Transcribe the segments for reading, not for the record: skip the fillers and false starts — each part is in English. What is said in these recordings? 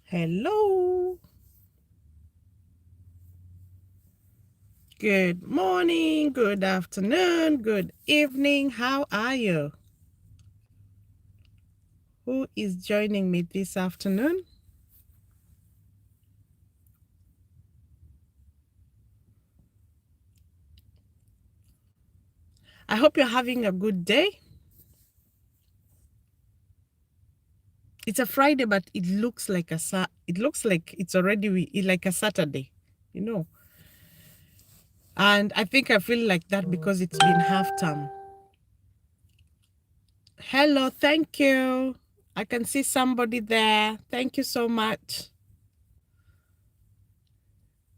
Hello. Good morning, good afternoon, good evening. How are you? Who is joining me this afternoon? I hope you're having a good day. It's a Friday, but it looks like it's already like a Saturday, you know. And I think I feel like that because it's been half term. Hello, thank you. I can see somebody there. Thank you so much.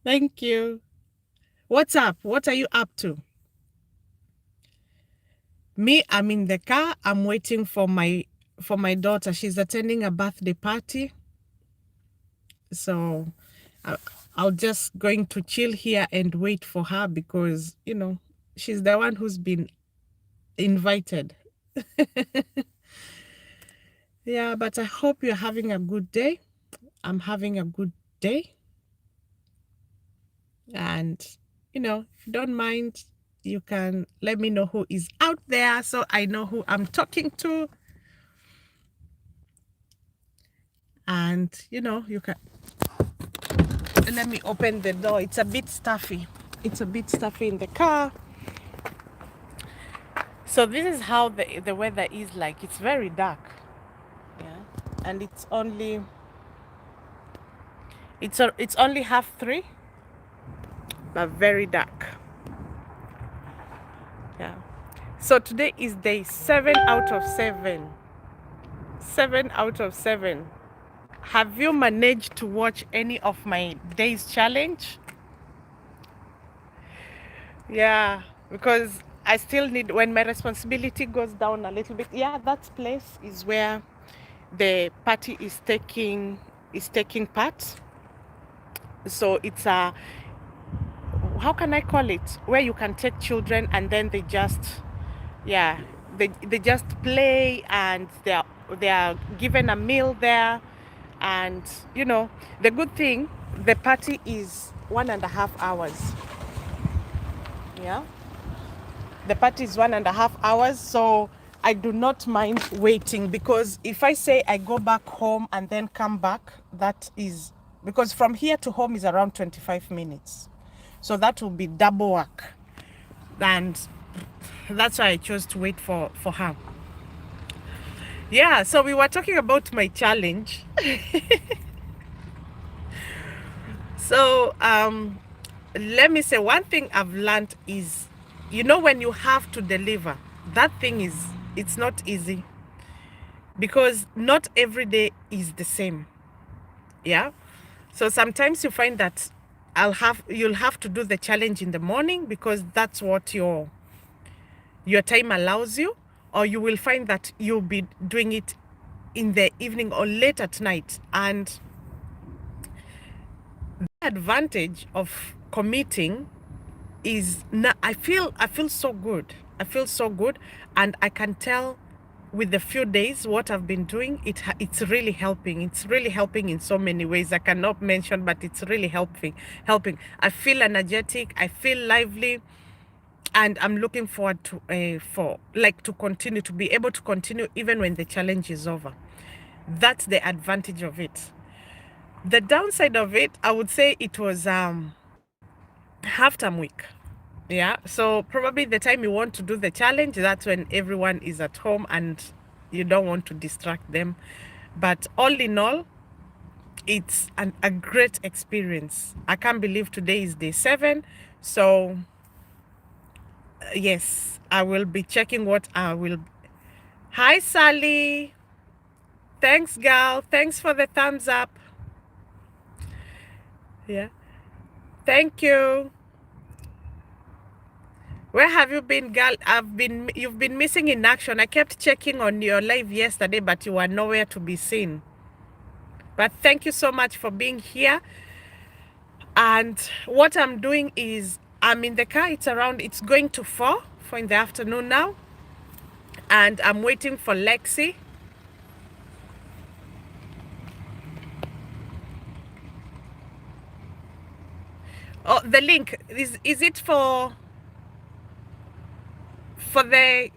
Thank you. What's up? What are you up to? Me, I'm in the car. I'm waiting for my daughter. She's attending a birthday party. So I, I'll just going to chill here and wait for her because, she's the one who's been invited. Yeah, but I hope you're having a good day. I'm having a good day. And, if you don't mind, you can let me know who is out there so I know who I'm talking to. And, you can let me open the door. It's a bit stuffy. It's a bit stuffy in the car. So this is how the weather is like. It's very dark. Yeah. And it's only 2:30, but very dark. Yeah. So today is day 7 out of 7. 7 out of 7. Have you managed to watch any of my day's challenge? Yeah, because I still need, when my responsibility goes down a little bit, yeah, that place is where the party is taking part. So it's a, how can I call it, where you can take children and then they just, yeah, they just play and they are given a meal there. And the good thing, the party is 1.5 hours. Yeah, the party is 1.5 hours, so I do not mind waiting, because if I say I go back home and then come back, that is because from here to home is around 25 minutes, so that will be double work. And that's why I chose to wait for her. Yeah, so we were talking about my challenge. So let me say, one thing I've learned is, when you have to deliver, that thing it's not easy, because not every day is the same. Yeah. So sometimes you find that you'll have to do the challenge in the morning because that's what your time allows you, or you will find that you'll be doing it in the evening or late at night. And the advantage of committing is, I feel so good. I feel so good, and I can tell with the few days what I've been doing, it's really helping. It's really helping in so many ways I cannot mention, but it's really helping. I feel energetic, I feel lively, and I'm looking forward to to continue, to be able to continue even when the challenge is over. That's the advantage of it. The downside of it, I would say, it was half-term week. Yeah, so probably the time you want to do the challenge, that's when everyone is at home and you don't want to distract them. But all in all, it's a great experience. I can't believe today is day 7. So yes, I will be checking what I will. Hi, Sally. Thanks, gal. Thanks for the thumbs up. Yeah, thank you. Where have you been, girl? You've been missing in action. I kept checking on your live yesterday, but you were nowhere to be seen. But thank you so much for being here. And what I'm doing is, I'm in the car. It's going to 4 in the afternoon now. And I'm waiting for Lexi. Oh, the link is it for the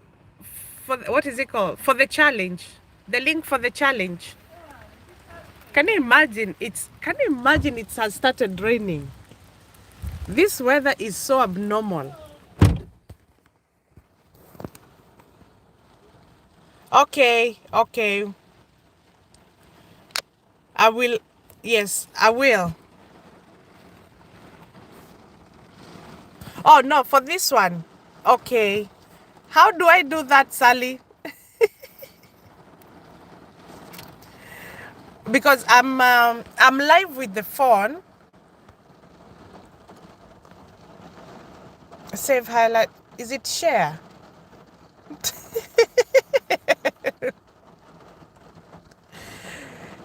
what is it called, for the challenge? The link for the challenge. Can you imagine? Can you imagine it has started raining? This weather is so abnormal. Okay, okay. I will. Yes, I will. Oh no, for this one. Okay. How do I do that, Sally? Because I'm live with the phone. Save highlight. Is it share?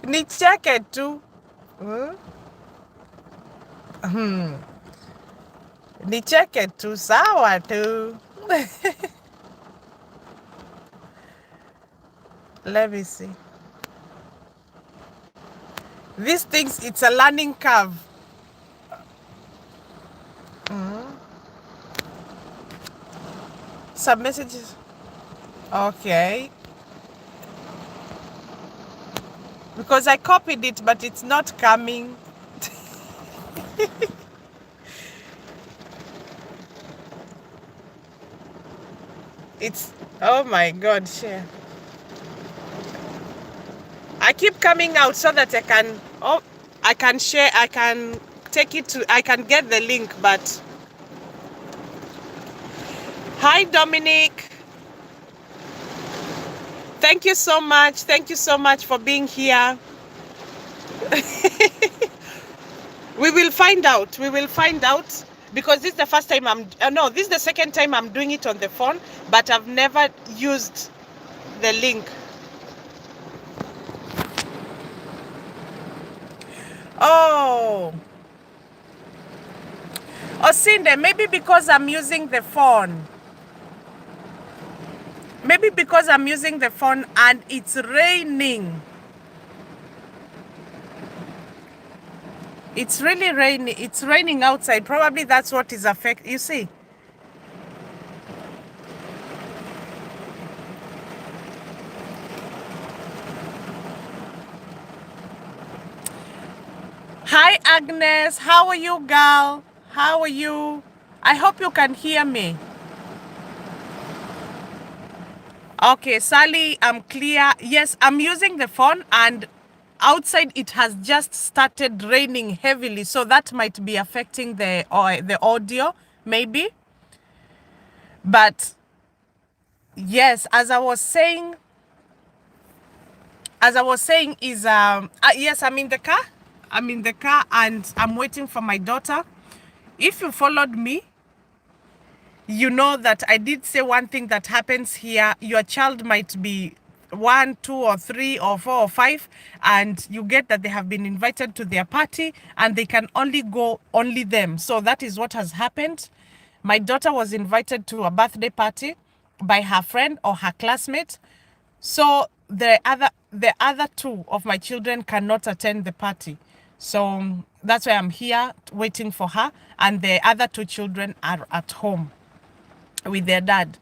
Nicheke tu. Nicheke tu sawa tu. Let me see. These things, it's a learning curve. Some messages. Okay. Because I copied it, but it's not coming. It's, oh my God, share. I keep coming out so that I can share, I can take it to, I can get the link, but. Hi, Dominic. Thank you so much. Thank you so much for being here. We will find out. We will find out because this is the first time no, this is the second time I'm doing it on the phone, but I've never used the link. Oh. Oh, Cindy, maybe because I'm using the phone. Maybe because I'm using the phone and it's raining. It's really rainy. It's raining outside. Probably that's what is affecting. You see? Hi, Agnes. How are you, girl? How are you? I hope you can hear me. Okay, Sally, I'm clear. Yes, I'm using the phone and outside it has just started raining heavily, so that might be affecting the audio, maybe. But yes, as I was saying is yes, I'm in the car. I'm in the car and I'm waiting for my daughter. If you followed me, you know that I did say one thing that happens here. Your child might be 1, 2, or 3, or 4, or 5, and you get that they have been invited to their party and they can only go only them. So that is what has happened. My daughter was invited to a birthday party by her friend or her classmate. So the other two of my children cannot attend the party. So that's why I'm here waiting for her, and the other two children are at home with their dad.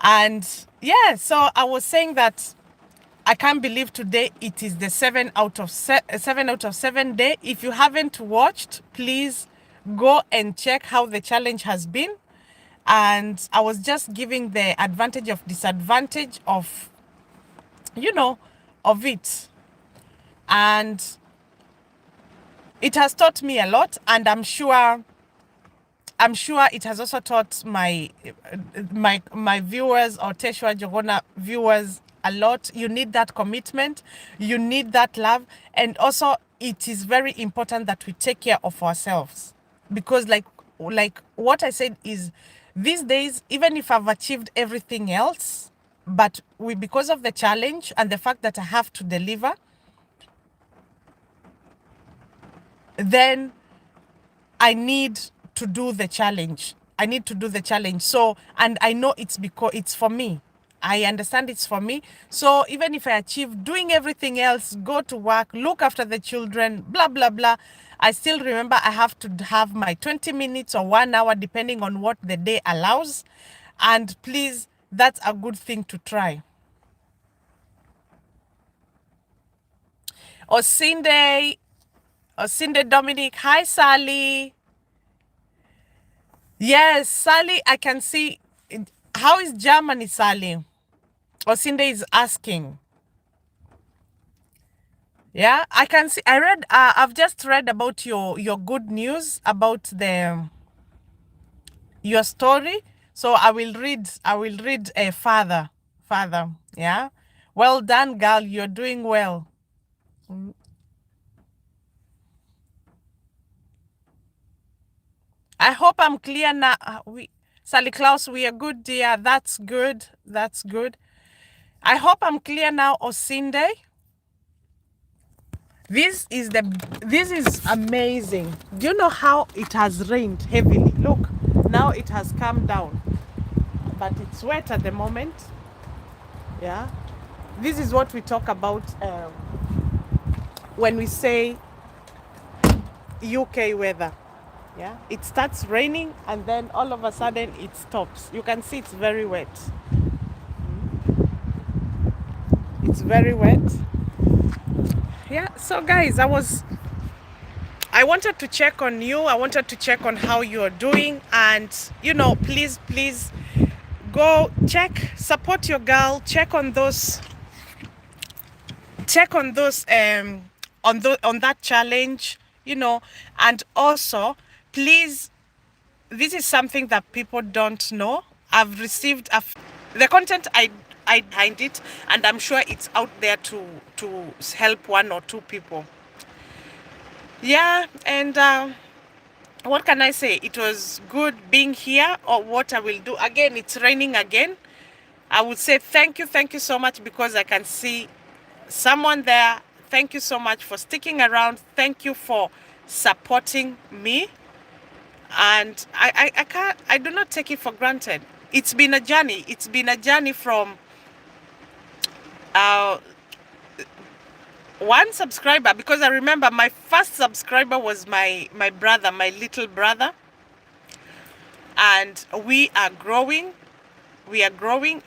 And yeah, so I was saying that I can't believe today it is the 7 out of 7 day. If you haven't watched, please go and check how the challenge has been. And I was just giving the advantage of disadvantage of, of it. And it has taught me a lot, and I'm sure it has also taught my viewers or Teshwa Jogona viewers a lot. You need that commitment, you need that love, and also it is very important that we take care of ourselves, because like what I said is, these days, even if I've achieved everything else, but because of the challenge and the fact that I have to deliver, then I need to do the challenge. I need to do the challenge. So, and I know it's because it's for me. I understand it's for me. So even if I achieve doing everything else, go to work, look after the children, blah, blah, blah, I still remember I have to have my 20 minutes or 1 hour, depending on what the day allows. And please, that's a good thing to try. Osinde, Osinde Dominic, hi Sally. Yes, Sally, I can see. How is Germany, Sally? Osinde is asking. Yeah, I can see. I read. I've just read about your good news about the your story. So I will read. I will read further. Further. Yeah. Well done, girl. You're doing well. I hope I'm clear now. Sally Klaus, we are good, dear. That's good. That's good. I hope I'm clear now, Osinde. This is amazing. Do you know how it has rained heavily? Look, now it has come down, but it's wet at the moment. Yeah, this is what we talk about when we say UK weather. Yeah, it starts raining and then all of a sudden it stops. You can see it's very wet. It's very wet. Yeah, so guys, I wanted to check on you. I wanted to check on how you're doing, and please go check, support your girl, check on that challenge, and also please, this is something that people don't know. I've received the content I behind it, and I'm sure it's out there to help one or two people. Yeah, and what can I say? It was good being here. Or what I will do again, it's raining again. I would say thank you so much, because I can see someone there. Thank you so much for sticking around. Thank you for supporting me. And I do not take it for granted. It's been a journey. It's been a journey from uh, one subscriber, because I remember my first subscriber was my brother, my little brother. And we are growing,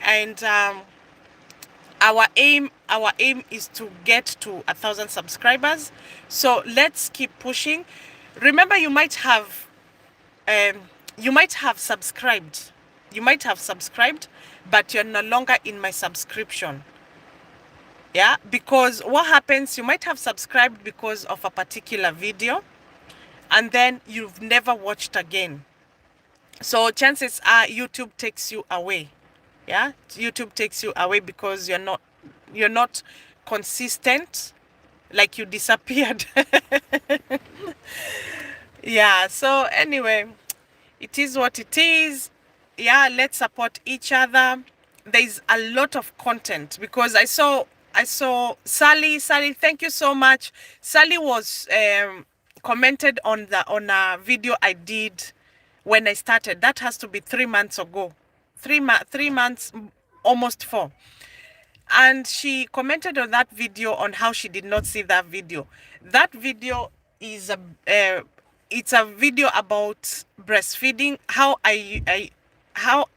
and our aim is to get to 1,000 subscribers. So let's keep pushing. Remember, um, you might have subscribed, but you're no longer in my subscription. Yeah, because what happens, you might have subscribed because of a particular video, and then you've never watched again. So chances are YouTube takes you away. Yeah, YouTube takes you away because you're not consistent, like you disappeared. Yeah, so anyway, it is what it is. Yeah, let's support each other. There's a lot of content, because I saw Sally, thank you so much. Sally was commented on a video I did when I started. That has to be 3 months ago. 3 months, almost 4. And she commented on that video on how she did not see that video. That video is it's a video about breastfeeding, how to how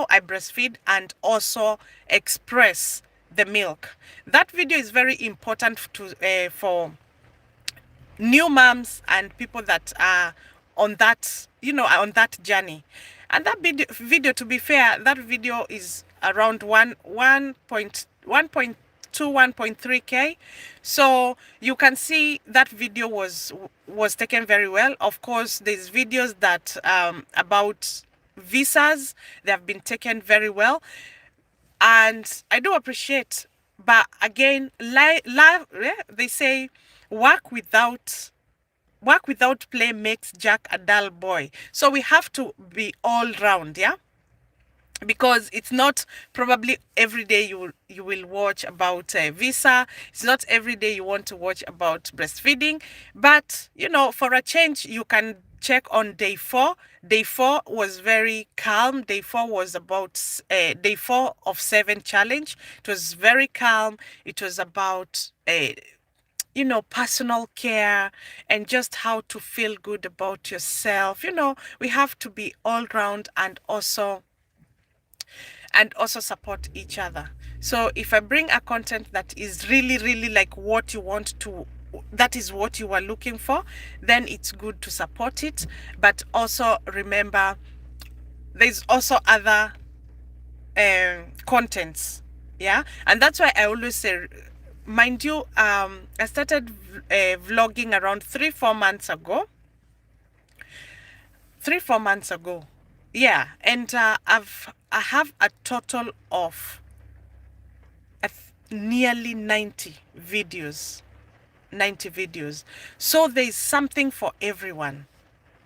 I breastfeed and also express the milk. That video is very important for new moms and people that are on that journey. And that video, to be fair, that video is around 1.3k. So you can see that video was taken very well. Of course, there's videos that about visas, they have been taken very well, and I do appreciate. But again, they say work without play makes Jack a dull boy. So we have to be all round, yeah? Because it's not probably every day you will watch about visa. It's not every day you want to watch about breastfeeding. But, for a change, you can check on day 4. Day 4 was very calm. Day 4 was about day 4 of 7 challenge. It was very calm. It was about personal care and just how to feel good about yourself. We have to be all round and also support each other. So if I bring a content that is really, really like what you want to, that is what you are looking for, then it's good to support it. But also remember, there's also other contents. Yeah. And that's why I always say, mind you, I started vlogging around 3-4 months ago. 3-4 months ago. Yeah. And I have a total of nearly 90 videos. 90 videos. So there's something for everyone.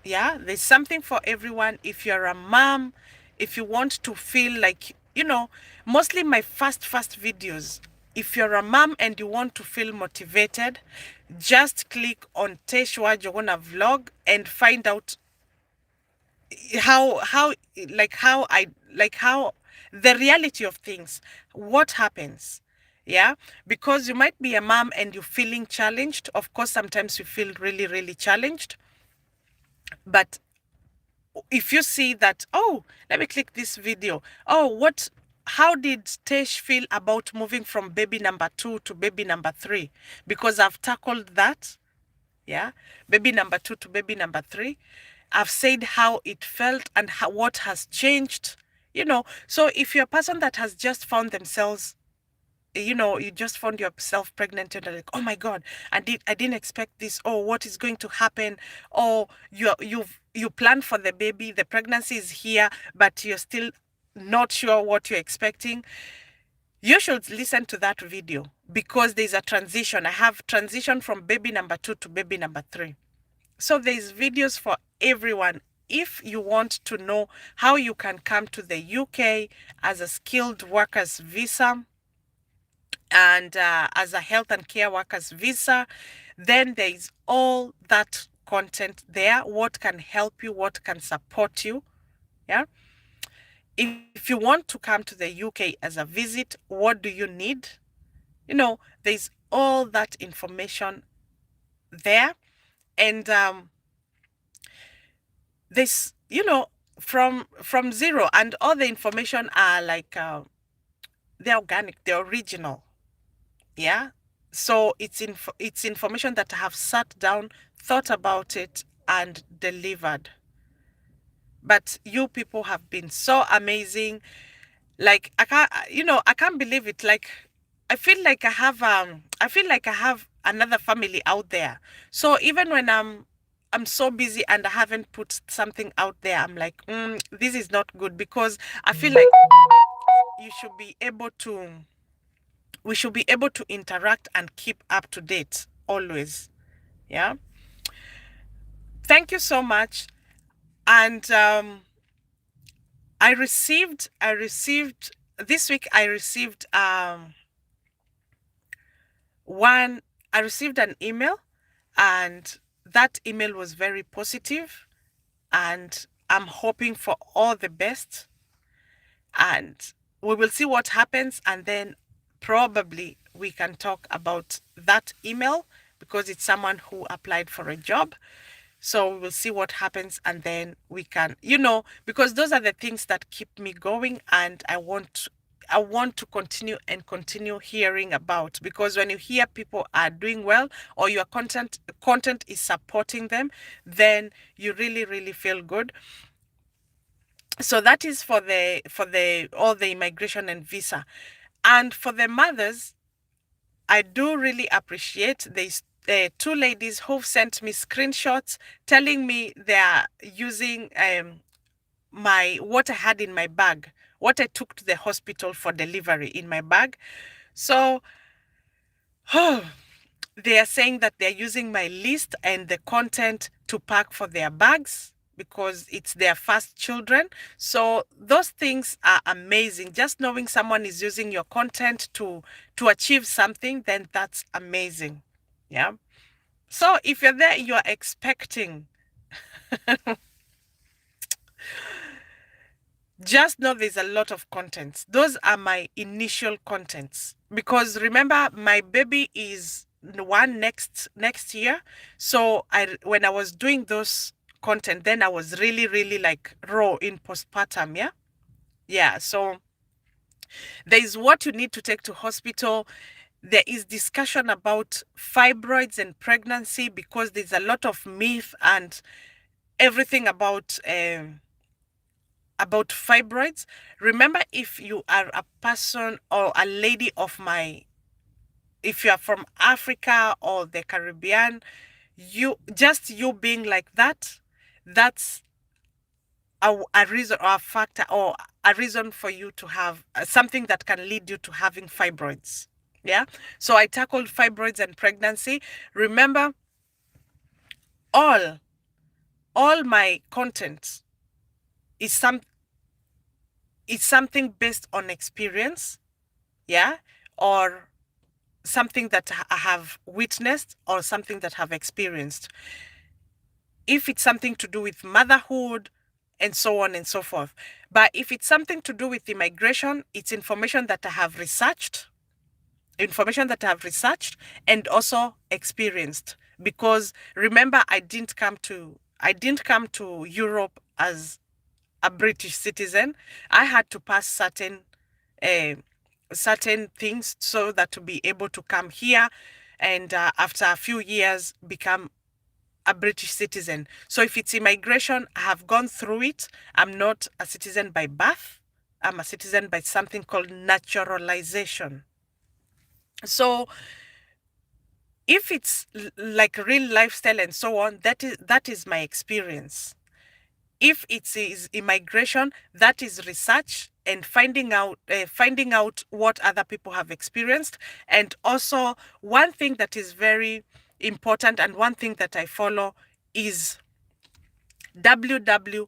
Yeah, there's something for everyone. If you're a mom, if you want to feel like, mostly my first videos, if you're a mom and you want to feel motivated, just click on Teshwa Jogona vlog and find out how how the reality of things, what happens. Yeah, because you might be a mom and you're feeling challenged. Of course, sometimes you feel really, really challenged. But if you see that, oh, let me click this video. Oh, how did Tesh feel about moving from baby number 2 to baby number 3? Because I've tackled that. Yeah, baby number 2 to baby number 3. I've said how it felt and what has changed. So if you're a person that has just found themselves, you just found yourself pregnant and you're like, oh my God, I didn't expect this. Oh, what is going to happen? Or you plan for the baby, the pregnancy is here, but you're still not sure what you're expecting. You should listen to that video, because there's a transition. I have transition from baby number 2 to baby number 3. So there's videos for everyone. If you want to know how you can come to the UK as a skilled workers visa and as a health and care workers visa, then there is all that content there. What can help you, what can support you. Yeah. If you want to come to the UK as a visit, what do you need? There's all that information there. And this, from zero, and all the information are like they're organic, they're original. Yeah. So it's information that I have sat down, thought about it, and delivered. But you people have been so amazing. Like, I can't believe it. Like, I feel like I have another family out there. So even when I'm so busy and I haven't put something out there, I'm like, this is not good, because I feel like you should be able to we should be able to interact and keep up to date always. Yeah. Thank you so much. And I received this week, one I received an email, and that email was very positive, and I'm hoping for all the best, and we will see what happens, and then probably we can talk about that email, because it's someone who applied for a job. So we will see what happens, and then we can, because those are the things that keep me going, and I want to continue hearing about, because when you hear people are doing well, or your content is supporting them, then you really, really feel good. So that is for the all the immigration and visa. And for the mothers, I do really appreciate these two ladies who've sent me screenshots telling me they are using what I had in my bag, what I took to the hospital for delivery in my bag. So they are saying that they're using my list and the content to pack for their bags, because it's their first children. So those things are amazing. Just knowing someone is using your content to achieve something, then that's amazing. Yeah. So if you're there, you're expecting, just know there's a lot of contents. Those are my initial contents, because remember, my baby is one next year. So when I was doing those content, then I was really like raw in postpartum. Yeah. So there is what you need to take to hospital. There is discussion about fibroids and pregnancy, because there's a lot of myth and everything about fibroids. Remember, if you are a person or a lady of my, if you are from Africa or the Caribbean, you being like that, that's a reason or a factor or a reason for you to have something that can lead you to having fibroids. Yeah. So I tackled fibroids and pregnancy. Remember, all all my content is something based on experience, yeah, or something that I have witnessed or something that I've experienced. If it's something to do with motherhood and so on and so forth. But if it's something to do with immigration, it's information that I have researched and also experienced. Because remember, I didn't come to Europe as a British citizen. I had to pass uh, certain things so that to be able to come here, and after a few years become a British citizen. So if it's immigration, I have gone through it. I'm not a citizen by birth. I'm a citizen by something called naturalization. So if it's like real lifestyle and so on, that is my experience. If it is immigration, that is research and finding out what other people have experienced. And also, one thing that is very important and one thing that I follow is www.gov.uk.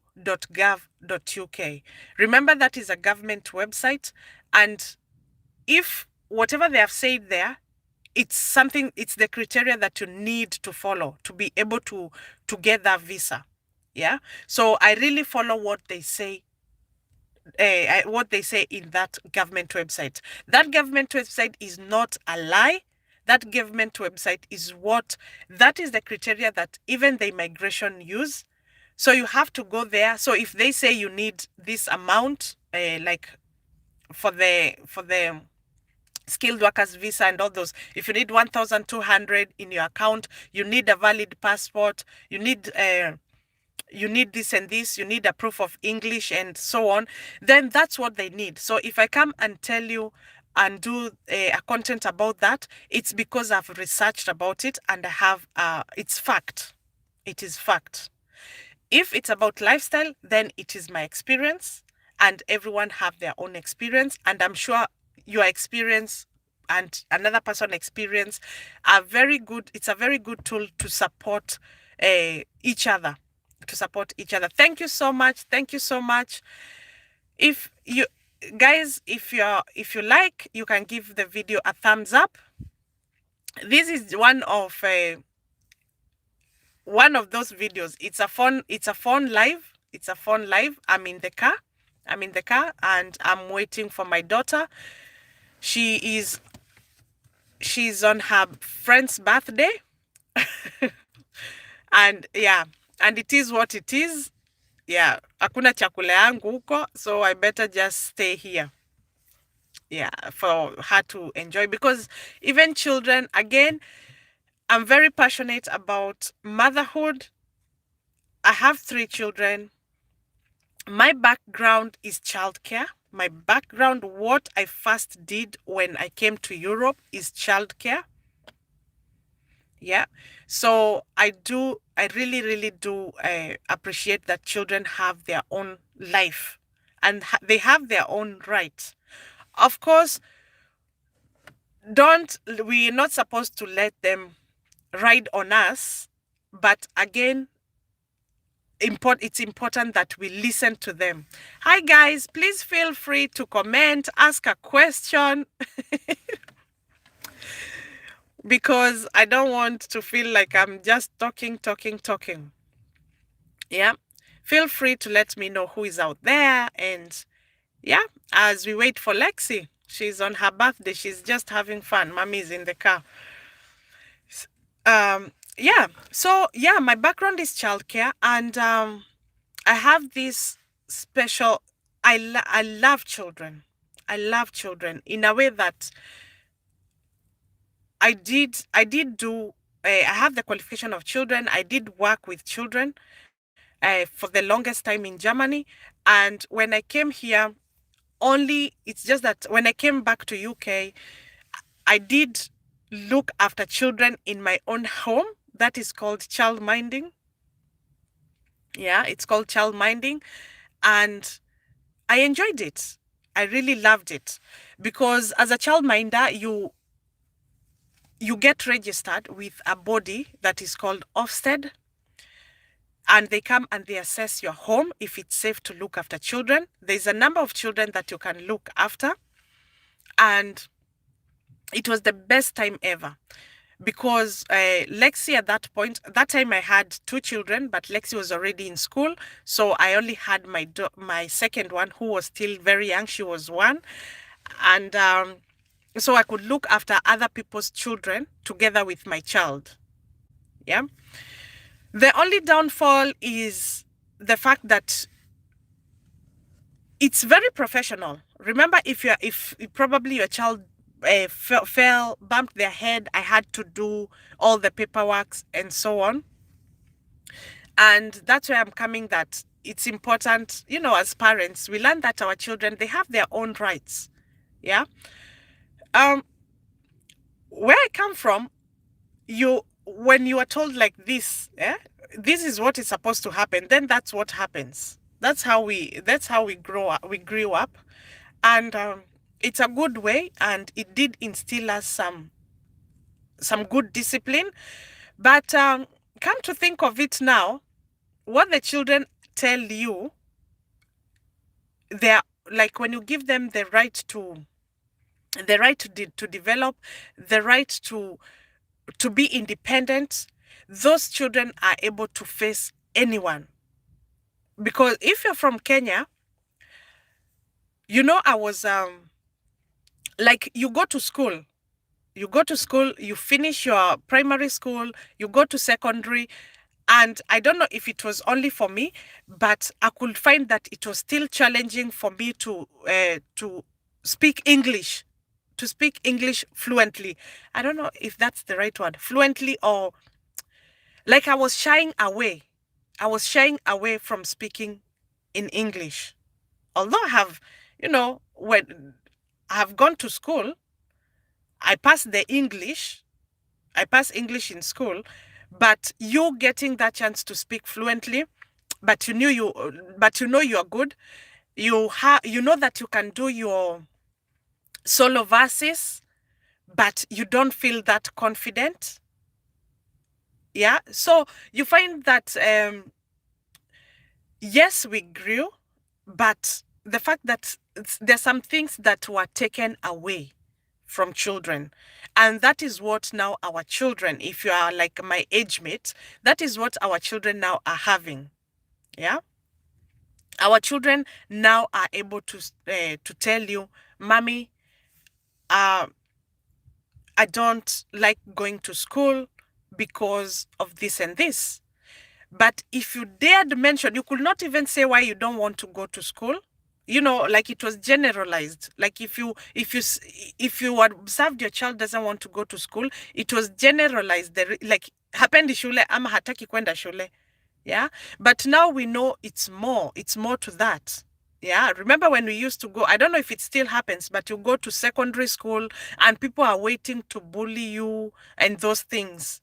Remember, that is a government website, and if whatever they have said there, it's the criteria that you need to follow to be able to get that visa. Yeah. So I really follow what they say in that government website. That government website is not a lie. That government website that is the criteria that even the immigration use. So you have to go there. So if they say you need this amount, like for the skilled workers visa and all those, if you need 1,200 in your account, you need a valid passport, you need this and this, you need a proof of English and so on, then that's what they need. So if I come and tell you and do a content about that, it's because I've researched about it and I have it's fact. It is fact. If it's about lifestyle, then it is my experience, and everyone have their own experience, and I'm sure your experience and another person experience are very good. It's a very good tool to support each other. Thank you so much. Thank you so much. If you guys, if you like, you can give the video a thumbs up. This is one of those videos. It's a phone live. I'm in the car. And I'm waiting for my daughter. She's on her friend's birthday. And yeah, and it is what it is. Yeah, hakuna chakula yangu huko, so I better just stay here. Yeah, for her to enjoy, because even children, again, I'm very passionate about motherhood. I have 3 children. My background is childcare. My background, what I first did when I came to Europe, is childcare. Yeah. So I really do appreciate that children have their own life, and they have their own rights. Of course, we're not supposed to let them ride on us, but again, it's important that we listen to them. Hi guys, please feel free to comment, ask a question, because I don't want to feel like I'm just talking. Yeah. Feel free to let me know who is out there. And yeah, as we wait for Lexi, she's on her birthday. She's just having fun. Mommy is in the car. Yeah. So yeah, my background is childcare, and I have this special. I love children. I love children in a way that I did do. I have the qualification of children. I did work with children for the longest time in Germany, and when I came here, only it's just that when I came back to UK, I did look after children in my own home. That is called child minding. Yeah, it's called child minding, and I enjoyed it. I really loved it because as a child minder, you get registered with a body that is called Ofsted, and they come and they assess your home if it's safe to look after children. There's a number of children that you can look after, and it was the best time ever because Lexi at that point, that time I had two children, but Lexi was already in school, so I only had my second one who was still very young. She was one, and so I could look after other people's children together with my child. Yeah. The only downfall is the fact that it's very professional. Remember, if probably your child fell, bumped their head, I had to do all the paperwork and so on. And that's where I'm coming that it's important, as parents, we learn that our children, they have their own rights. Yeah. Um, where I come from, when you are told like this, this is what is supposed to happen, then that's what happens. That's how we grew up, and it's a good way, and it did instill us some good discipline. But come to think of it now, what the children tell you, they're like when you give them the right to develop, the right to be independent, those children are able to face anyone. Because if you're from Kenya, I was like you go to school, you finish your primary school, you go to secondary, and I don't know if it was only for me, but I could find that it was still challenging for me to speak English, to speak English fluently. I don't know if that's the right word, fluently, or like I was shying away. I was shying away from speaking in English. Although when I have gone to school, I passed the English, I passed English in school, but you getting that chance to speak fluently, but you are good. You know that you can do your solo verses, but you don't feel that confident. Yeah. So you find that yes, we grew, but the fact that there's some things that were taken away from children. And that is what now our children, if you are like my age mate, that is what our children now are having. Yeah. Our children now are able to tell you, Mommy, uh, I don't like going to school because of this and this. But if you dared mention, you could not even say why you don't want to go to school. Like it was generalized. Like if you observed your child doesn't want to go to school, it was generalized. Like hapendi shule ama hataki kwenda shule. Yeah. But now we know it's more. It's more to that. Yeah. Remember when we used to go, I don't know if it still happens, but you go to secondary school and people are waiting to bully you and those things.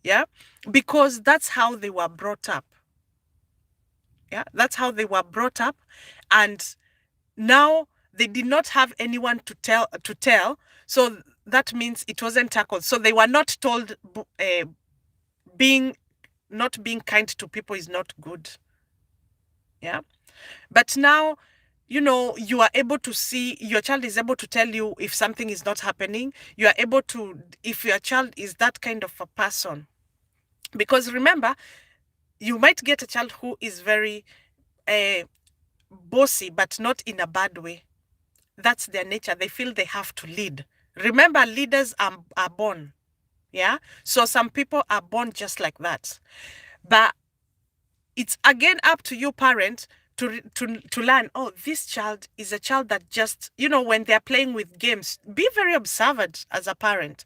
Yeah. Because that's how they were brought up. Yeah. That's how they were brought up. And now they did not have anyone to tell. So that means it wasn't tackled. So they were not told being not being kind to people is not good. Yeah. But now, you are able to see, your child is able to tell you if something is not happening. You are able to, if your child is that kind of a person. Because remember, you might get a child who is very bossy, but not in a bad way. That's their nature. They feel they have to lead. Remember, leaders are born. Yeah. So some people are born just like that. But it's again up to you, parent, to learn, oh, this child is a child that just, when they're playing with games, be very observant as a parent.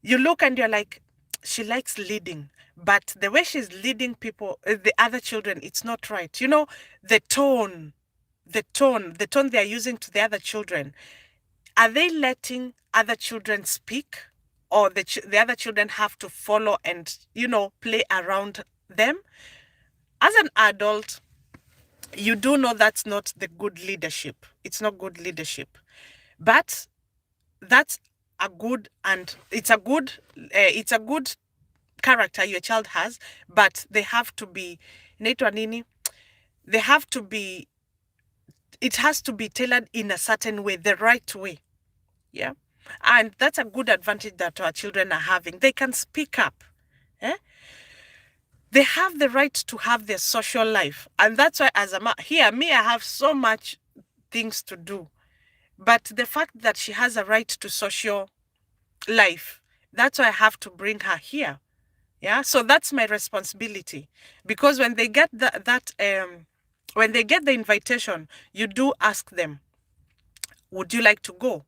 You look and you're like, she likes leading, but the way she's leading people, the other children, it's not right. The tone, the tone they're using to the other children. Are they letting other children speak, or the other children have to follow and, play around them? As an adult, you do know that's not the good leadership. It's not good leadership. But that's a good, and it's a good character your child has, but they have to be inaitwa nini? They have to be, it has to be tailored in a certain way, the right way. Yeah. And that's a good advantage that our children are having. They can speak up. Eh? They have the right to have their social life. And that's why, as here, me, I have so much things to do. But the fact that she has a right to social life, that's why I have to bring her here. Yeah. So that's my responsibility. Because when they get when they get the invitation, you do ask them, would you like to go?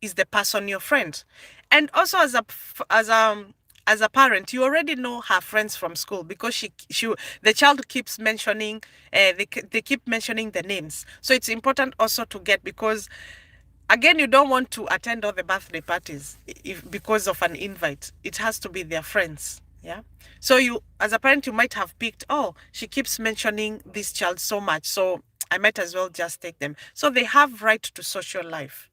Is the person your friend? And also, as a parent, you already know her friends from school, because the child keeps mentioning, they keep mentioning the names. So it's important also to get, because again, you don't want to attend all the birthday parties because of an invite. It has to be their friends. Yeah. So you, as a parent, you might have picked, oh, she keeps mentioning this child so much, so I might as well just take them. So they have right to social life.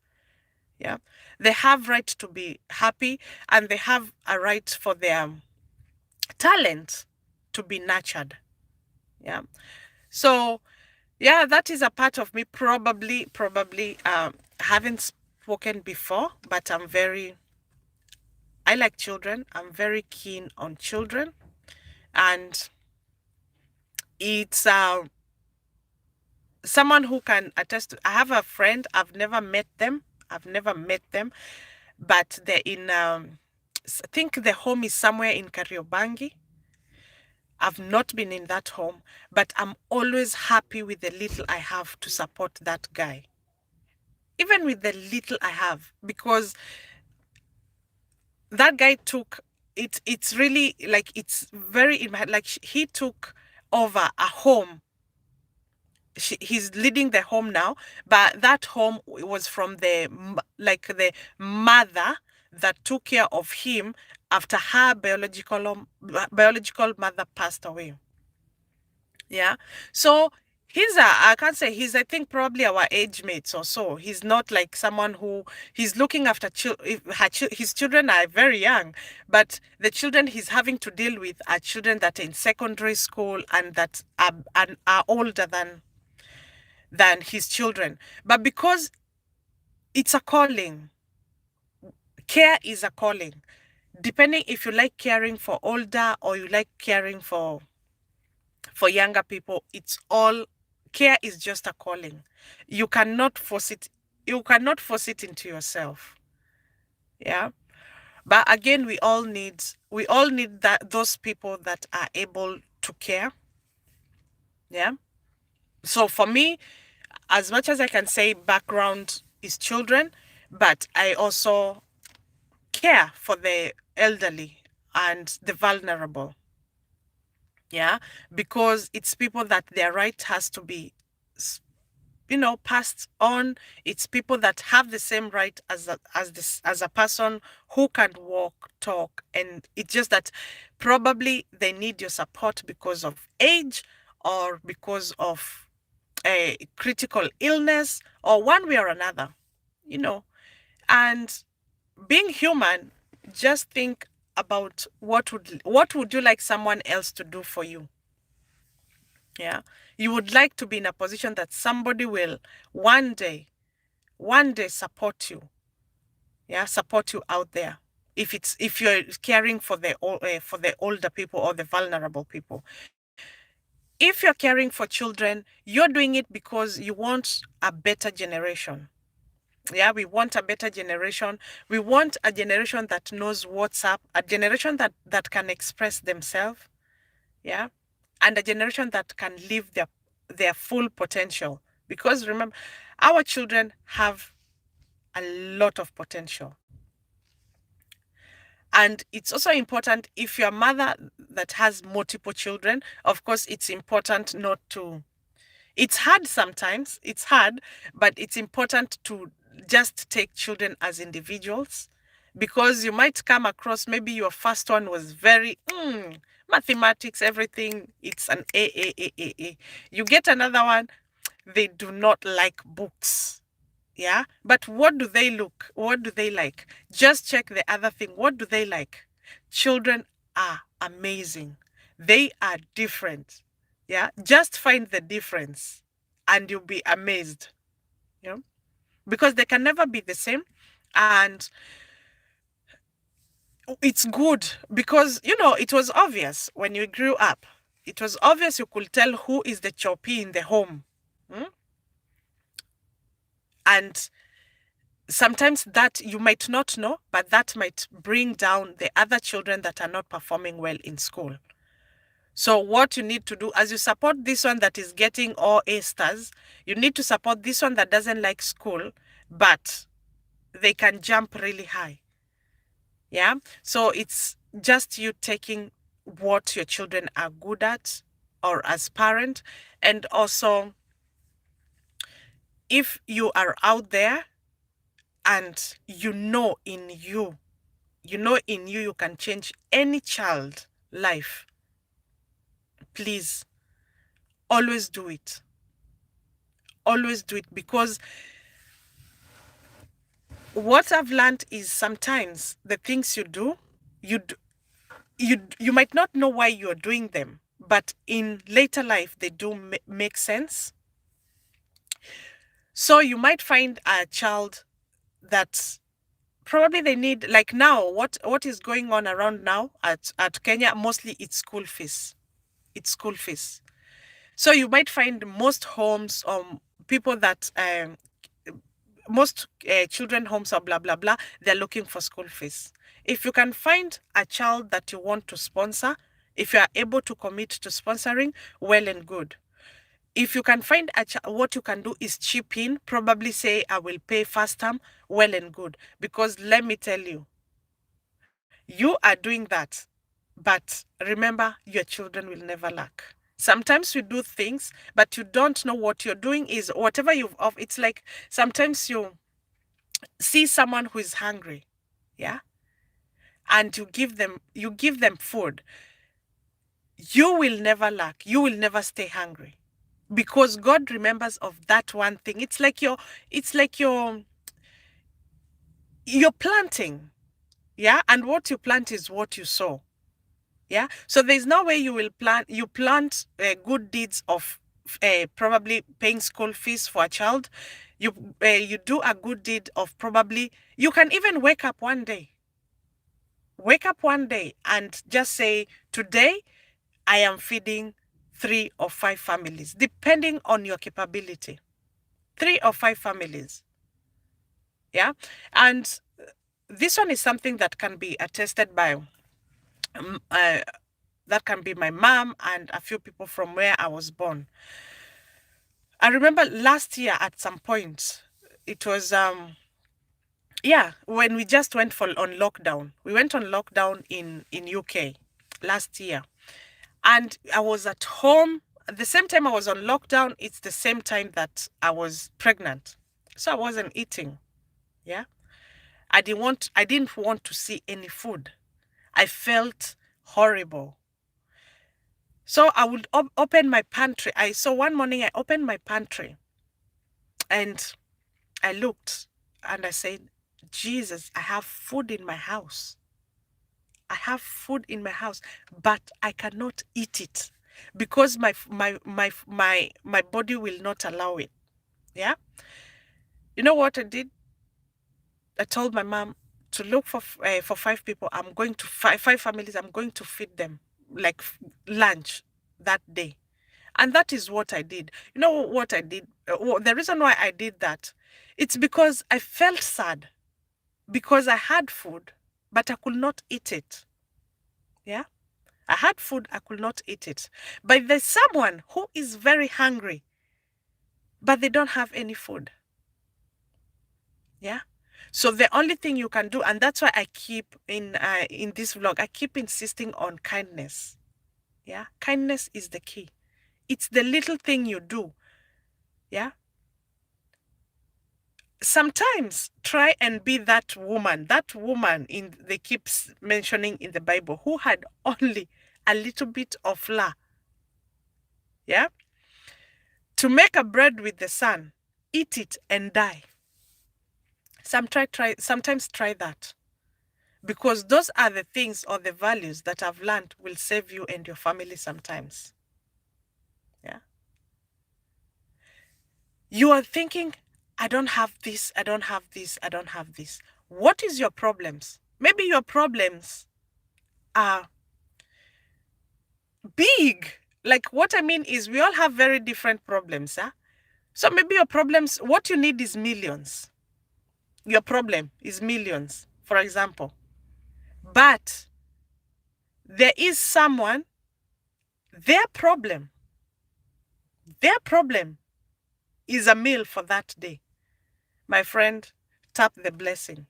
Yeah. They have right to be happy, and they have a right for their talent to be nurtured. Yeah. So, yeah, that is a part of me, probably haven't spoken before, but I like children. I'm very keen on children. And it's someone who can attest to, I have a friend, I've never met them, but they're in, I think the home is somewhere in Kariobangi. I've not been in that home, but I'm always happy with the little I have to support that guy. Even with the little I have, because that guy took it. It's really like, it's very in my head. Like, he took over a home. He's leading the home now, but that home was from the mother that took care of him after her biological mother passed away. Yeah. So I can't say he's, I think, probably our age mates or so. He's not like someone who he's looking after. His children are very young, but the children he's having to deal with are children that are in secondary school and that are older than his children. But because it's a calling, care is a calling. Depending if you like caring for older or you like caring for younger people, it's all, care is just a calling. You cannot force it. You cannot force it into yourself. Yeah. But again, we all need those people that are able to care. Yeah. So for me, as much as I can say background is children, but I also care for the elderly and the vulnerable. Yeah. Because it's people that their right has to be passed on. It's people that have the same right as a person who can walk, talk, and it's just that probably they need your support because of age, or because of a critical illness, or one way or another. you know and being human, just think about what would you like someone else to do for you. Yeah. You would like to be in a position that somebody will one day support you. Yeah, support you out there. If you're caring for the older people or the vulnerable people. If you're caring for children, you're doing it because you want a better generation. Yeah, we want a better generation. We want a generation that knows what's up, a generation that can express themselves. Yeah, and a generation that can live their full potential. Because remember, our children have a lot of potential. And it's also important, if you're a mother that has multiple children, of course, it's important not to. It's hard sometimes, it's hard, but it's important to just take children as individuals, because you might come across, maybe your first one was very mathematics, everything, it's an A. You get another one, they do not like books. Yeah. But what do they look? What do they like? Just check the other thing. What do they like? Children are amazing. They are different. Yeah. Just find the difference and you'll be amazed. Yeah. Because they can never be the same. And it's good because, it was obvious when you grew up. It was obvious, you could tell who is the choppy in the home. Hmm? And sometimes that you might not know, but that might bring down the other children that are not performing well in school. So what you need to do, as you support this one that is getting all A stars, you need to support this one that doesn't like school, but they can jump really high. Yeah. So it's just you taking what your children are good at, or as parent. And also, if you are out there and you can change any child life, please always do it. Always do it, because what I've learned is sometimes the things you do, you d- you might not know why you're doing them, but in later life they do make sense. So you might find a child that probably they need, like now, what is going on around now at Kenya, mostly it's school fees. It's school fees. So you might find most homes, people that most children homes or blah blah blah, they're looking for school fees. If you can find a child that you want to sponsor, if you are able to commit to sponsoring, well and good. If you can find what you can do is chip in, probably say I will pay first term, well and good. Because let me tell you, you are doing that, but remember, your children will never lack. Sometimes you do things, but you don't know what you're doing is whatever you've of. It's like sometimes you see someone who is hungry, yeah, and you give them food. You will never lack. You will never stay hungry, because God remembers of that one thing. It's like you're planting, yeah, and what you plant is what you sow. Yeah. So there's no way you plant good deeds of probably paying school fees for a child. You do a good deed of, probably you can even wake up one day and just say, today I am feeding 3 or 5 families, depending on your capability. 3 or 5 families. Yeah. And this one is something that can be attested by um, uh, that can be my mom and a few people from where I was born. I remember last year at some point, it was when we just went on lockdown. We went on lockdown in UK last year. And I was at home. At the same time I was on lockdown, it's the same time that I was pregnant. So I wasn't eating. Yeah. I didn't want to see any food. I felt horrible. So I would open my pantry. So one morning I opened my pantry and I looked and I said, Jesus, I have food in my house. I have food in my house, but I cannot eat it because my body will not allow it. Yeah. You know what I did? I told my mom to look for 5 people. I'm going to five families. I'm going to feed them like lunch that day. And that is what I did. You know what I did? The reason why I did that It's because I felt sad because I had food, but I could not eat it. Yeah. I had food, I could not eat it. But there's someone who is very hungry, but they don't have any food. Yeah. So the only thing you can do, and that's why I keep in this vlog, I keep insisting on kindness. Yeah. Kindness is the key. It's the little thing you do. Yeah. Sometimes try and be that woman in they keep mentioning in the Bible who had only a little bit of flour. Yeah. To make a bread with the sun, eat it and die. Sometimes try that. Because those are the things or the values that I've learned will save you and your family sometimes. Yeah. You are thinking, I don't have this, I don't have this, I don't have this. What is your problems? Maybe your problems are big. Like what I mean is we all have very different problems. Huh? So maybe your problems, what you need is millions. Your problem is millions, for example. But there is someone, their problem is a meal for that day. My friend, tap the blessing.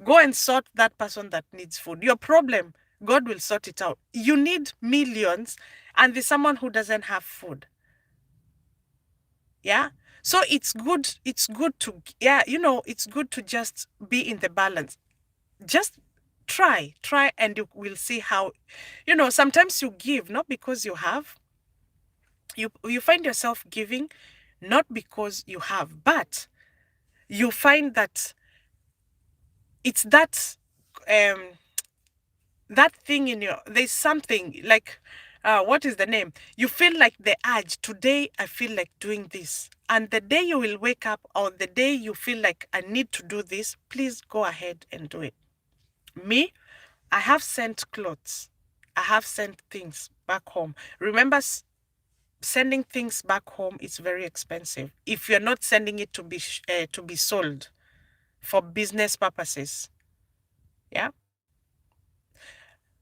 Go and sort that person that needs food. Your problem, God will sort it out. You need millions, and there's someone who doesn't have food. Yeah. So it's good to, yeah, it's good to just be in the balance. Just try, and you will see how, sometimes you give, not because you have, you find yourself giving, not because you have, but you find that it's um that thing in your, there's something like, what is the name, you feel like the urge, today I feel like doing this, and the day you will wake up or the day you feel like I need to do this, please go ahead and do it. Me, I have sent clothes, I have sent things back home. Remember, sending things back home is very expensive if you're not sending it to be sold for business purposes. Yeah.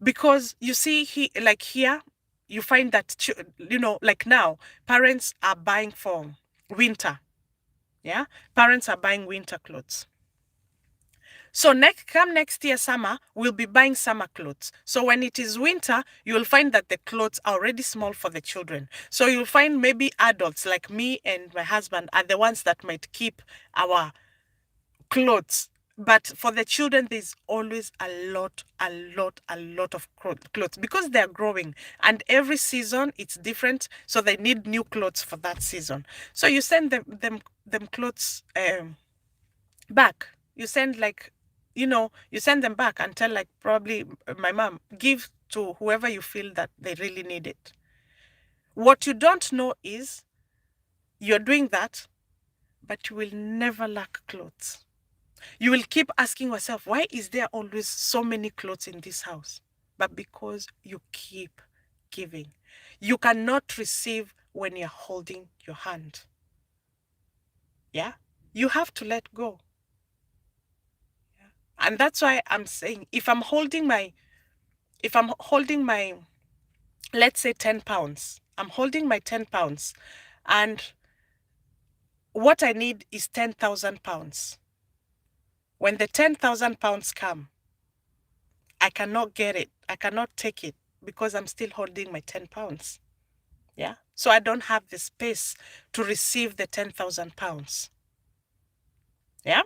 Because you see, like here, you find that, like now, parents are buying for winter. Yeah. Parents are buying winter clothes. So next year, summer, we'll be buying summer clothes. So when it is winter, you'll find that the clothes are already small for the children. So you'll find maybe adults like me and my husband are the ones that might keep our clothes. But for the children, there's always a lot of clothes because they're growing. And every season, it's different. So they need new clothes for that season. So you send them clothes back. You send you send them back and tell, like, probably my mom, give to whoever you feel that they really need it. What you don't know is you're doing that, but you will never lack clothes. You will keep asking yourself, why is there always so many clothes in this house? But because you keep giving. You cannot receive when you're holding your hand. Yeah? You have to let go. And that's why I'm saying, if I'm holding my, let's say 10 pounds, I'm holding my 10 pounds, and what I need is 10,000 pounds. When the 10,000 pounds come, I cannot get it. I cannot take it because I'm still holding my 10 pounds. Yeah. So I don't have the space to receive the 10,000 pounds. Yeah.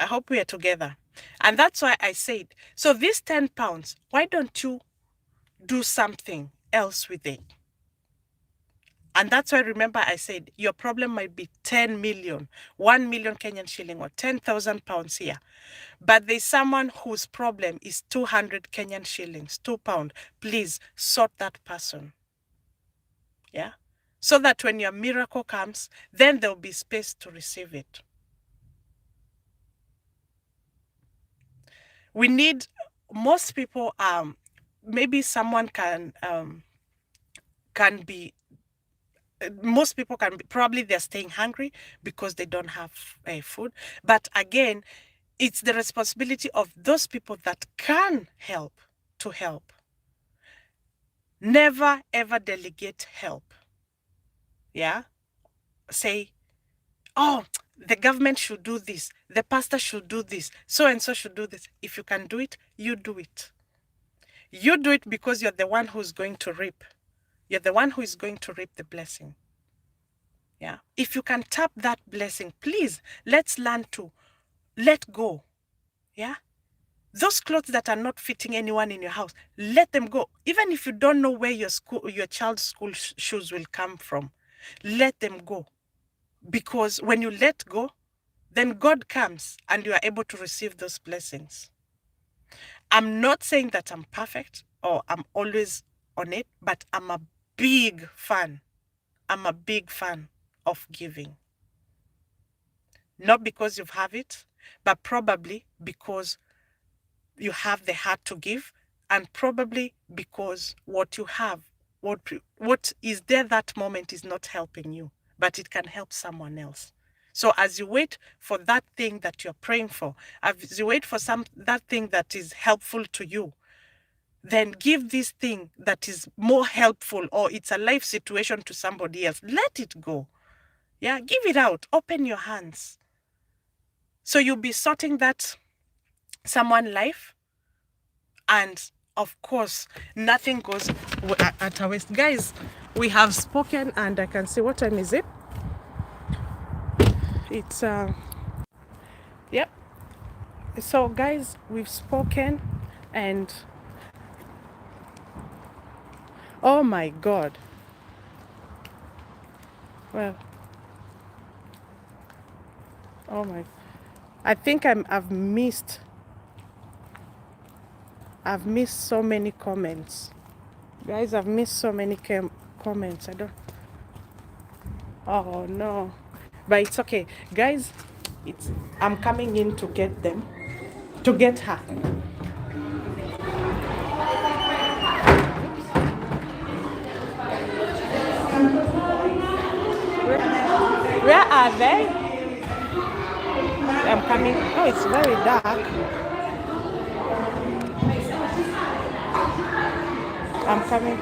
I hope we are together. And that's why I said, so this 10 pounds, why don't you do something else with it? And that's why, remember, I said your problem might be 10 million, 1 million Kenyan shilling, or 10,000 pounds here. But there's someone whose problem is 200 Kenyan shillings, £2. Please sort that person. Yeah. So that when your miracle comes, then there'll be space to receive it. We need, most people, maybe someone can be most people can be, probably they're staying hungry because they don't have food. But again, it's the responsibility of those people that can help to help. Never ever delegate help. Yeah. Say, oh, the government should do this, the pastor should do this, so and so should do this. If you can do it, you do it. You do it because you're the one who's going to reap. You're the one who is going to reap the blessing. Yeah. If you can tap that blessing, please, let's learn to let go. Yeah. Those clothes that are not fitting anyone in your house, let them go. Even if you don't know where your child's school shoes will come from, let them go. Because when you let go, then God comes and you are able to receive those blessings. I'm not saying that I'm perfect or I'm always on it, but I'm a big fan. I'm a big fan of giving. Not because you have it, but probably because you have the heart to give, and probably because what you have, what is there that moment is not helping you, but it can help someone else. So as you wait for that thing that you're praying for, as you wait for that thing that is helpful to you, then give this thing that is more helpful, or it's a life situation to somebody else. Let it go. Yeah, give it out. Open your hands. So you'll be sorting that someone life, and of course, nothing goes at our waste. Guys, we have spoken, and I can see, what time is it? It's yep. So guys, we've spoken, and oh my God. Well, oh my, I think I've missed so many comments. Guys, I've missed so many comments. I don't, oh no. But it's okay. Guys, I'm coming in to get them, to get her. Where are they? I'm coming. Oh, it's very dark. I'm coming.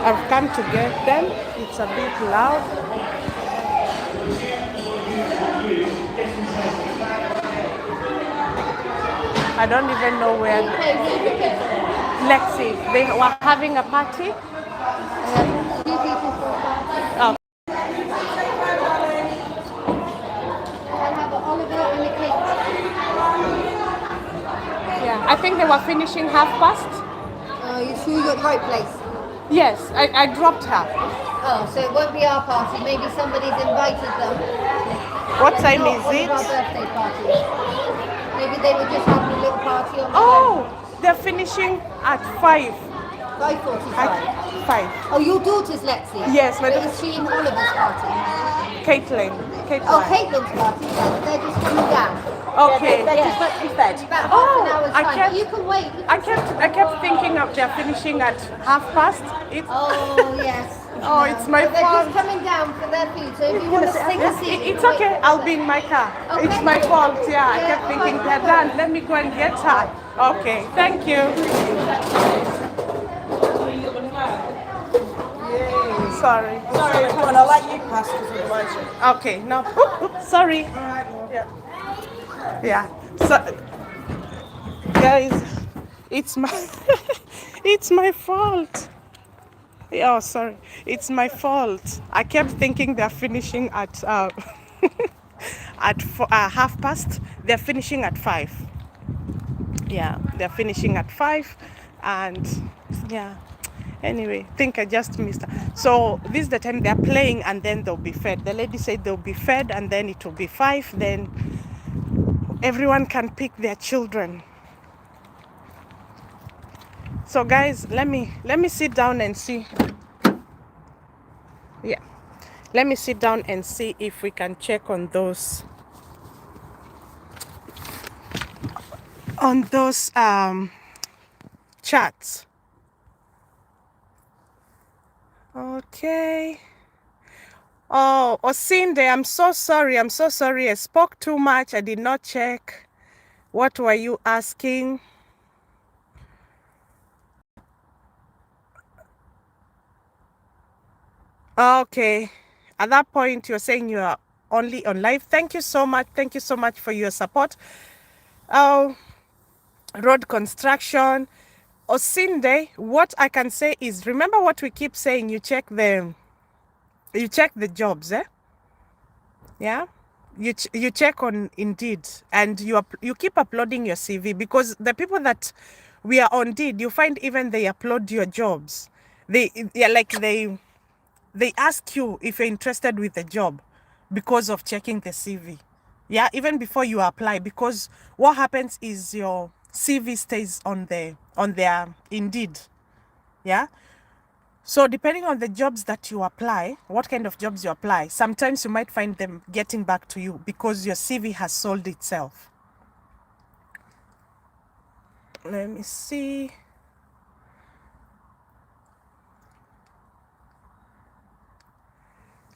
I've come to get them. It's a bit loud. I don't even know where. Lexi, they were having a party. Oh. Yeah, I think they were finishing past. You sure you got the right place? Yes, I dropped her. Oh, so it won't be our party. Maybe somebody's invited them. What time is Not it? our birthday party. Maybe they were just having a little party on their Oh, they're finishing at 5. 5:45. 5. Oh, your daughter's Lexi? Yes, my But is she in Oliver's party? Caitlin. Oh, Caitlin's party. They're just coming down. Okay. They're just about to be fed. About half an hour's time. But you can wait. I kept thinking of they're finishing at past. Oh, yes. Oh, it's my But they're fault. just coming down for their food. So if you want to take a seat. It's okay. I'll be in my car. Okay. It's my fault. Yeah, I kept thinking they're done. Let me go and get her. Okay. Thank you. Sorry. Sorry, come on, I'll let you pass because otherwise you... Okay. No. Sorry. Yeah. Yeah. So, guys, it's my it's my fault. Oh, sorry. It's my fault. I kept thinking they're finishing at at past. They're finishing at 5. Yeah, they're finishing at 5, and yeah. Anyway, think I just missed her. So this is the time they're playing, and then they'll be fed. The lady said they'll be fed, and then it will be 5. Then everyone can pick their children. So guys, let me sit down and see. Yeah, let me sit down and see if we can check on those. on those chats. Okay. Oh, Osinde, I'm so sorry. I'm so sorry. I spoke too much. I did not check. What were you asking? Okay. At that point, you're saying you are only on live. Thank you so much. Thank you so much for your support. Oh, road construction. Osinde, what I can say is, remember what we keep saying, you check the jobs, eh? Yeah, you check on Indeed, and you keep uploading your CV, because the people that we are on Indeed, you find even they upload your jobs. They ask you if you're interested with the job because of checking the CV. Yeah, even before you apply, because what happens is your CV stays on their Indeed. Yeah. So depending on the jobs that you apply, what kind of jobs you apply, sometimes you might find them getting back to you because your CV has sold itself. Let me see.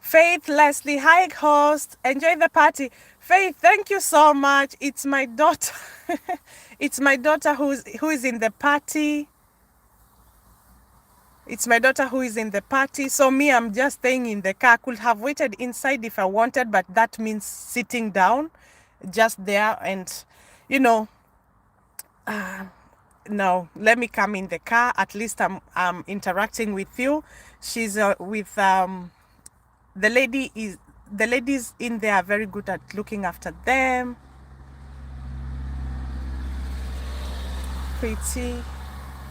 Faith Leslie, hi host, enjoy the party. Faith, thank you so much. It's my daughter. It's my daughter who is in the party. It's my daughter who is in the party. So me, I'm just staying in the car. I could have waited inside if I wanted, but that means sitting down just there, and you know, no, let me come in the car. At least I'm interacting with you. She's with the ladies in there are very good at looking after them.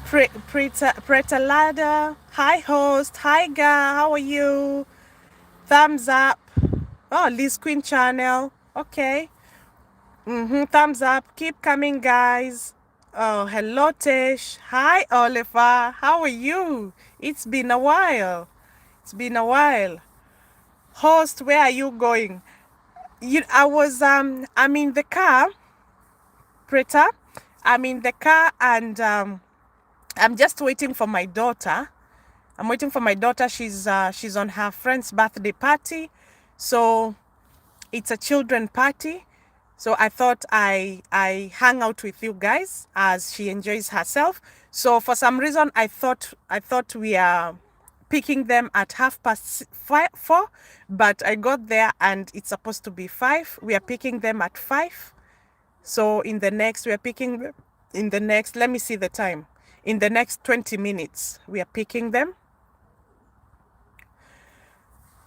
Preta Ladder. Hi host. Hi ga. How are you? Thumbs up. Oh, Liz Queen channel. Okay. Thumbs up. Keep coming, guys. Oh, hello, Tish. Hi, Oliver. How are you? It's been a while. It's been a while. Host, where are you going? I'm in the car, Preta. I'm in the car, and I'm just waiting for my daughter. I'm waiting for my daughter. She's on her friend's birthday party, so it's a children party. So I thought I hang out with you guys as she enjoys herself. So for some reason I thought we are picking them at 4:30, but I got there and it's supposed to be 5. We are picking them at 5. So in the next, we are picking them in the next, let me see the time. In the next 20 minutes, we are picking them.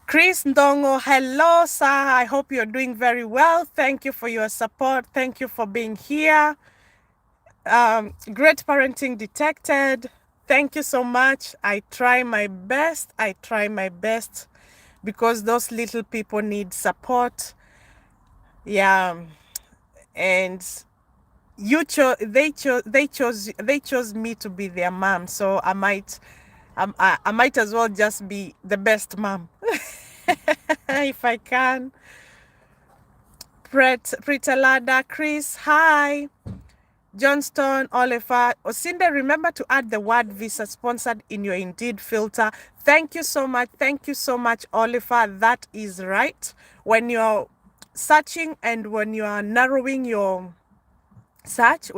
Chris Ndongo, hello, sir. I hope you're doing very well. Thank you for your support. Thank you for being here. Great parenting detected. Thank you so much. I try my best. I try my best because those little people need support. Yeah, and they chose me to be their mom. So I might as well just be the best mom. If I can. Pritalada, Chris, hi. Johnston, Oliver, Osinde, remember to add the word visa sponsored in your Indeed filter. Thank you so much. Thank you so much, Oliver. That is right. When you're searching and when you are narrowing your search,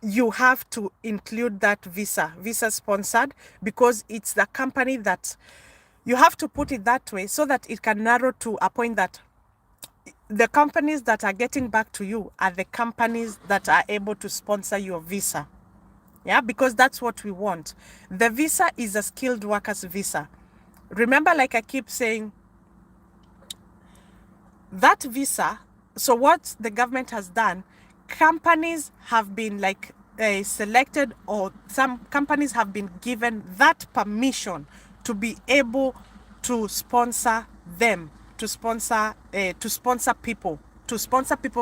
you have to include that visa sponsored, because it's the company that you have to put it that way so that it can narrow to a point that the companies that are getting back to you are the companies that are able to sponsor your visa. Yeah, because that's what we want. The visa is a skilled workers visa. Remember, like I keep saying, that visa, so what the government has done, companies have been like selected, or some companies have been given that permission to be able to sponsor them, to sponsor people,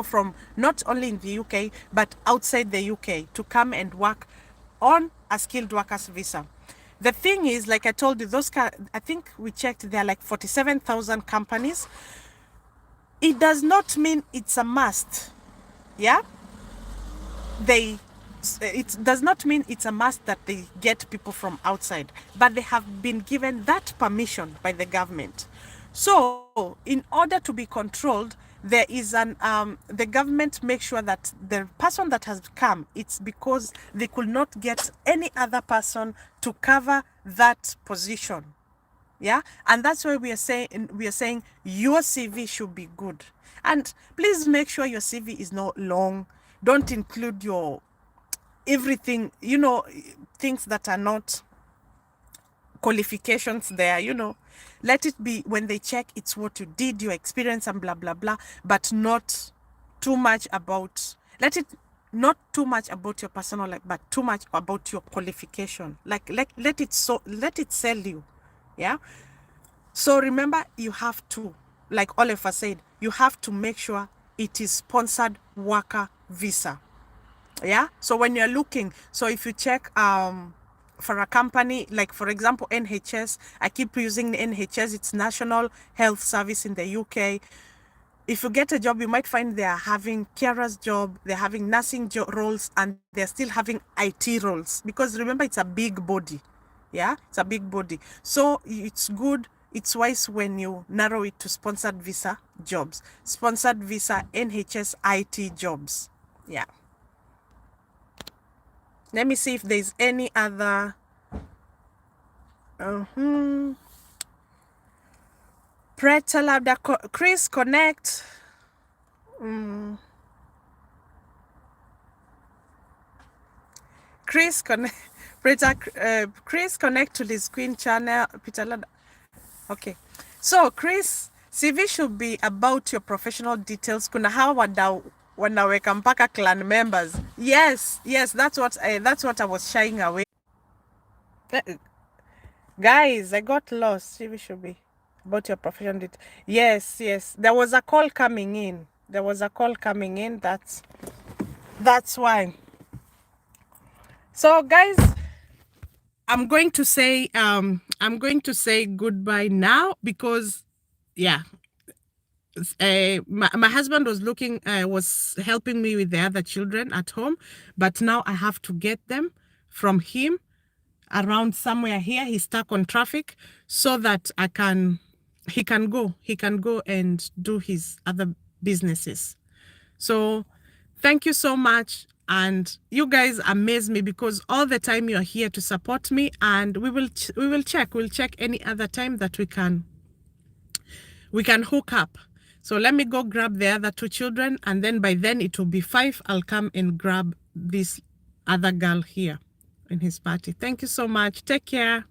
from not only in the UK but outside the UK to come and work on a skilled workers visa. The thing is, like I told you, I think we checked, there are like 47,000 companies. it does not mean it's a must. Yeah, they it does not mean it's a must that they get people from outside, but they have been given that permission by the government. So in order to be controlled, there is the government makes sure that the person that has come, it's because they could not get any other person to cover that position. Yeah, and that's why we are saying your CV should be good, and please make sure your CV is not long. Don't include your everything, things that are not qualifications there. Let it be, when they check, it's what you did, your experience, and blah blah blah, but not too much about, let it not too much about your personal life, but too much about your qualification. Like let it sell you. Yeah. So remember, you have to, like Oliver said, you have to make sure it is sponsored worker visa. Yeah. So when you're looking, so if you check for a company, like for example NHS, I keep using the NHS, it's National Health Service in the UK. If you get a job, you might find they are having carers job, they're having nursing roles, and they're still having IT roles, because remember, it's a big body. Yeah, it's a big body. So it's good, it's wise when you narrow it to sponsored visa jobs, sponsored visa NHS IT jobs. Yeah. Let me see if there's any other. Pretzel Labda, Chris Connect. Chris Connect. Chris Connect to the screen channel. Peter Lada. Okay. So Chris, CV should be about your professional details. Kuna hawa wanaweka mpaka clan members. Yes, that's what I was shying away. Guys, I got lost. CV should be about your professional details. Yes. There was a call coming in. That's why. So guys, I'm going to say goodbye now, because yeah, my husband was helping me with the other children at home, but now I have to get them from him around somewhere here. He's stuck on traffic, so that he can go and do his other businesses. So thank you so much. And you guys amaze me, because all the time you're here to support me, and we'll check any other time that we can hook up. So let me go grab the other two children, and then by then it will be 5. I'll come and grab this other girl here in his party. Thank you so much. Take care.